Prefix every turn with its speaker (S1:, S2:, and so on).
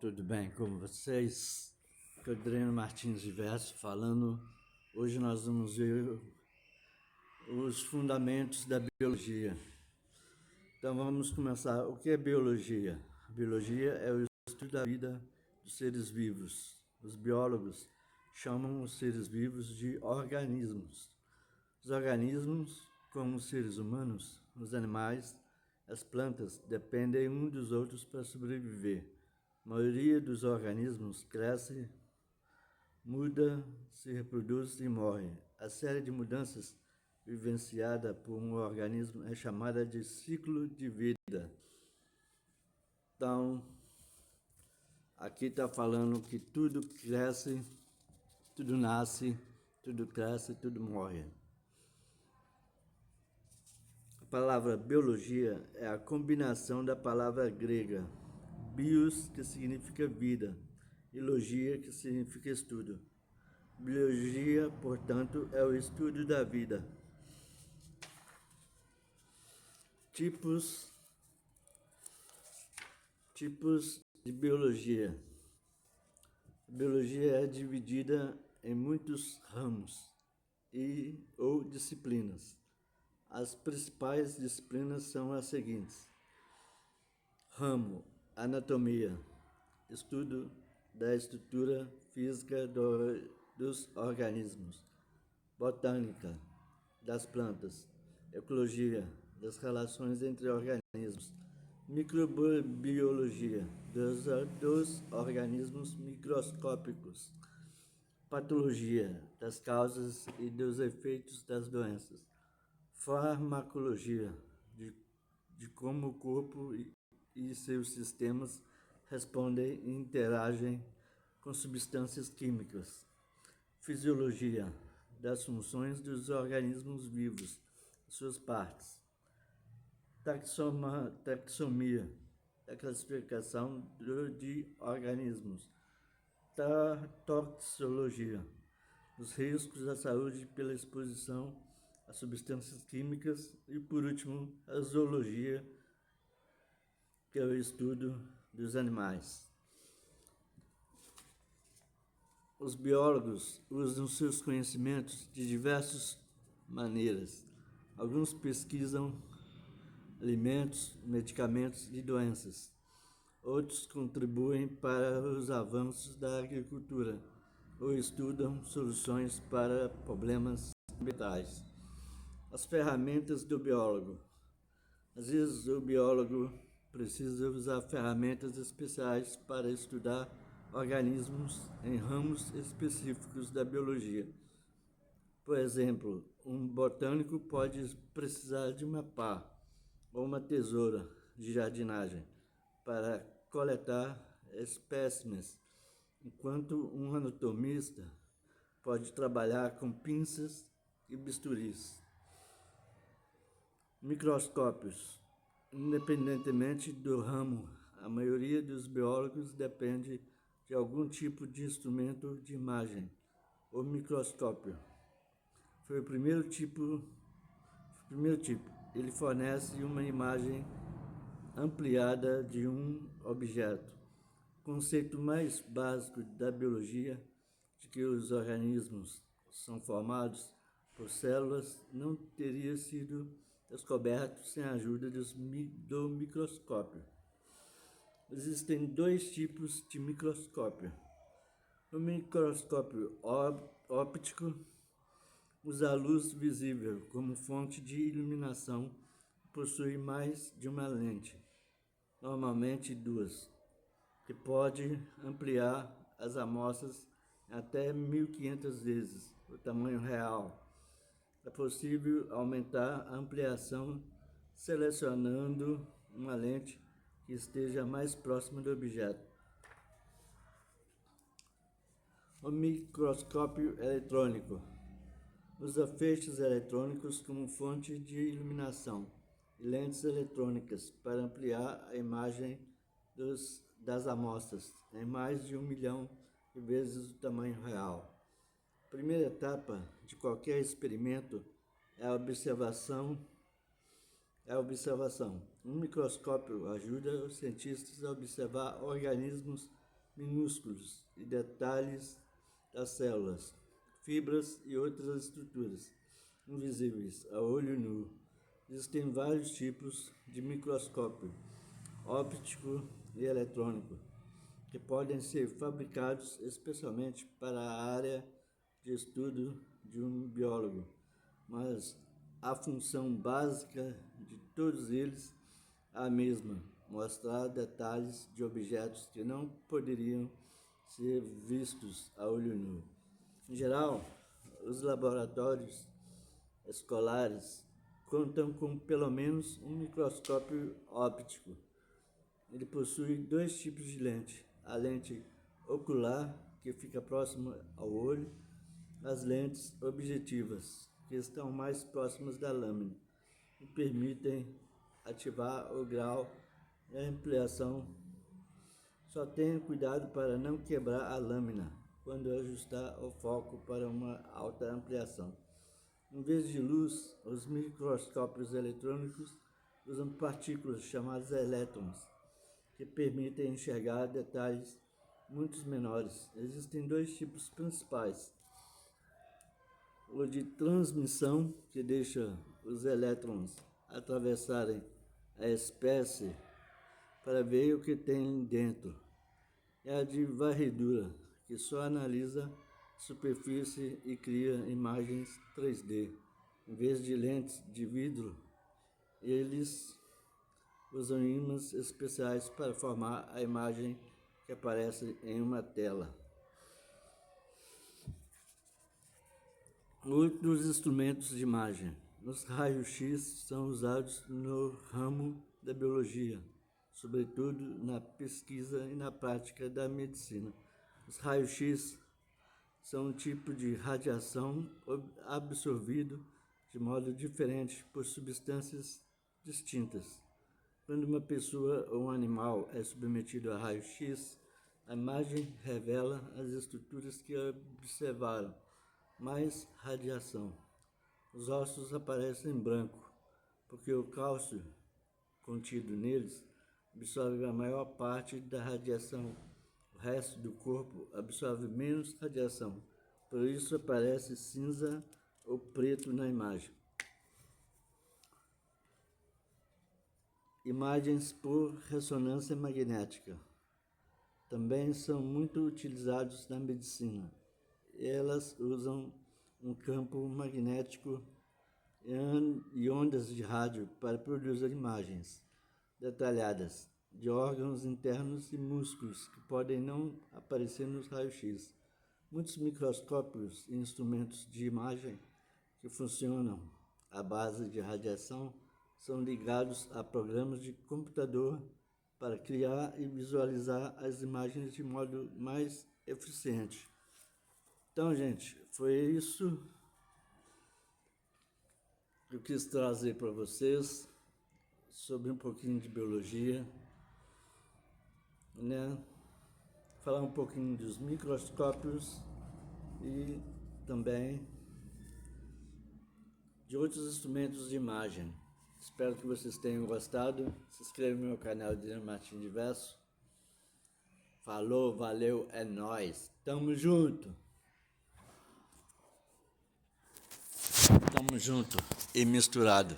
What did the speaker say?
S1: Tudo bem com vocês? Aqui é o Adriano Martins Diverso falando. Hoje nós vamos ver os fundamentos da biologia. Então vamos começar. O que é biologia? Biologia é o estudo da vida dos seres vivos. Os biólogos chamam os seres vivos de organismos. Os organismos, como os seres humanos, os animais, as plantas, dependem uns dos outros para sobreviver. A maioria dos organismos cresce, muda, se reproduz e morre. A série de mudanças vivenciada por um organismo é chamada de ciclo de vida. Então, aqui está falando que tudo cresce, tudo nasce, tudo cresce, tudo morre. A palavra biologia é a combinação da palavra grega bios, que significa vida, e logia, que significa estudo. Biologia, portanto, é o estudo da vida. Tipos de biologia. A biologia é dividida em muitos ramos ou disciplinas. As principais disciplinas são as seguintes: ramo, anatomia, estudo da estrutura física dos organismos, botânica, das plantas, ecologia, das relações entre organismos, microbiologia, dos organismos microscópicos, patologia, das causas e dos efeitos das doenças, farmacologia, de como o corpo e seus sistemas respondem e interagem com substâncias químicas, fisiologia, das funções dos organismos vivos, suas partes, taxonomia, da classificação de organismos, toxicologia, os riscos à saúde pela exposição a substâncias químicas e, por último, a zoologia, que é o estudo dos animais. Os biólogos usam seus conhecimentos de diversas maneiras. Alguns pesquisam alimentos, medicamentos e doenças. Outros contribuem para os avanços da agricultura ou estudam soluções para problemas ambientais. As ferramentas do biólogo. Às vezes o biólogo precisa usar ferramentas especiais para estudar organismos em ramos específicos da biologia. Por exemplo, um botânico pode precisar de uma pá ou uma tesoura de jardinagem para coletar espécimes, enquanto um anatomista pode trabalhar com pinças e bisturis. Microscópios. Independentemente do ramo, a maioria dos biólogos depende de algum tipo de instrumento de imagem. O microscópio foi o primeiro tipo. Ele fornece uma imagem ampliada de um objeto. O conceito mais básico da biologia, de que os organismos são formados por células, não teria sido descoberto sem a ajuda do microscópio. Existem dois tipos de microscópio. O microscópio óptico usa a luz visível como fonte de iluminação e possui mais de uma lente, normalmente duas, que pode ampliar as amostras até 1.500 vezes o tamanho real. É possível aumentar a ampliação selecionando uma lente que esteja mais próxima do objeto. O microscópio eletrônico usa feixes eletrônicos como fonte de iluminação e lentes eletrônicas para ampliar a imagem das amostras em mais de 1 milhão de vezes o tamanho real. A primeira etapa de qualquer experimento é a observação. Um microscópio ajuda os cientistas a observar organismos minúsculos e detalhes das células, fibras e outras estruturas invisíveis a olho nu. Existem vários tipos de microscópio óptico e eletrônico que podem ser fabricados especialmente para a área de estudo de um biólogo, mas a função básica de todos eles é a mesma: mostrar detalhes de objetos que não poderiam ser vistos a olho nu. Em geral, os laboratórios escolares contam com pelo menos um microscópio óptico. Ele possui dois tipos de lente: a lente ocular, que fica próxima ao olho, as lentes objetivas, que estão mais próximas da lâmina e permitem ativar o grau e a ampliação. Só tenha cuidado para não quebrar a lâmina quando ajustar o foco para uma alta ampliação. Em vez de luz, os microscópios eletrônicos usam partículas chamadas elétrons, que permitem enxergar detalhes muito menores. Existem dois tipos principais: o de transmissão, que deixa os elétrons atravessarem a espécie para ver o que tem dentro, e a de varredura, que só analisa a superfície e cria imagens 3D. Em vez de lentes de vidro, eles usam ímãs especiais para formar a imagem que aparece em uma tela. Outros instrumentos de imagem. Os raios-x são usados no ramo da biologia, sobretudo na pesquisa e na prática da medicina. Os raios-x são um tipo de radiação absorvido de modo diferente por substâncias distintas. Quando uma pessoa ou um animal é submetido a raio-x, a imagem revela as estruturas que observaram, mais radiação. Os ossos aparecem em branco, porque o cálcio contido neles absorve a maior parte da radiação. O resto do corpo absorve menos radiação, por isso aparece cinza ou preto na imagem. Imagens por ressonância magnética também são muito utilizadas na medicina. Elas usam um campo magnético e ondas de rádio para produzir imagens detalhadas de órgãos internos e músculos que podem não aparecer nos raios-x. Muitos microscópios e instrumentos de imagem que funcionam à base de radiação são ligados a programas de computador para criar e visualizar as imagens de modo mais eficiente. Então, gente, foi isso que eu quis trazer para vocês sobre um pouquinho de biologia, né? Falar um pouquinho dos microscópios e também de outros instrumentos de imagem. Espero que vocês tenham gostado. Se inscreva no meu canal Adriano Martins Diverso. Falou, valeu, é nóis. Tamo junto. Tamo junto e misturado.